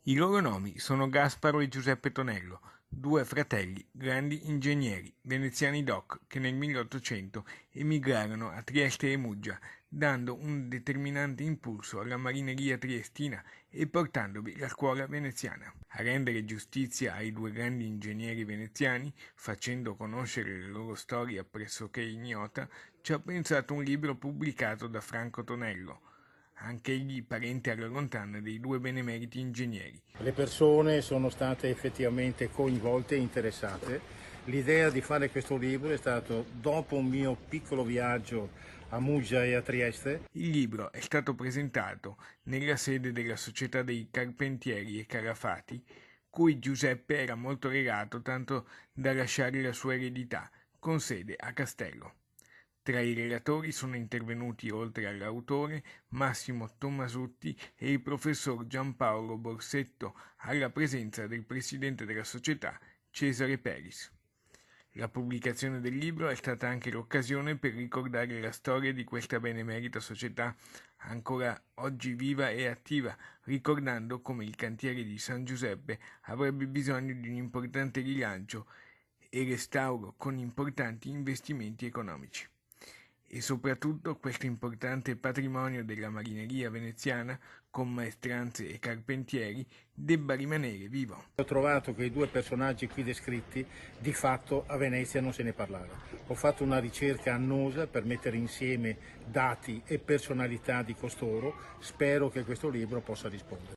I loro nomi sono Gasparo e Giuseppe Tonello, due fratelli, grandi ingegneri, veneziani doc, che nel 1800 emigrarono a Trieste e Muggia, dando un determinante impulso alla marineria triestina e portandovi la scuola veneziana. A rendere giustizia ai due grandi ingegneri veneziani, facendo conoscere la loro storia pressoché ignota, ci ha pensato un libro pubblicato da Franco Tonello, anch'egli parente alla lontana dei due benemeriti ingegneri. Le persone sono state effettivamente coinvolte e interessate. L'idea di fare questo libro è stato dopo un mio piccolo viaggio a Muggia e a Trieste. Il libro è stato presentato nella sede della Società dei Carpentieri e Calafati, cui Giuseppe era molto legato tanto da lasciare la sua eredità, con sede a Castello. Tra i relatori sono intervenuti, oltre all'autore, Massimo Tommasutti e il professor Giampaolo Borsetto, alla presenza del presidente della società, Cesare Peris. La pubblicazione del libro è stata anche l'occasione per ricordare la storia di questa benemerita società, ancora oggi viva e attiva, ricordando come il cantiere di San Giuseppe avrebbe bisogno di un importante rilancio e restauro con importanti investimenti economici. E soprattutto questo importante patrimonio della marineria veneziana, con maestranze e carpentieri, debba rimanere vivo. Ho trovato che i due personaggi qui descritti, di fatto a Venezia non se ne parlava. Ho fatto una ricerca annosa per mettere insieme dati e personalità di costoro, spero che questo libro possa rispondere.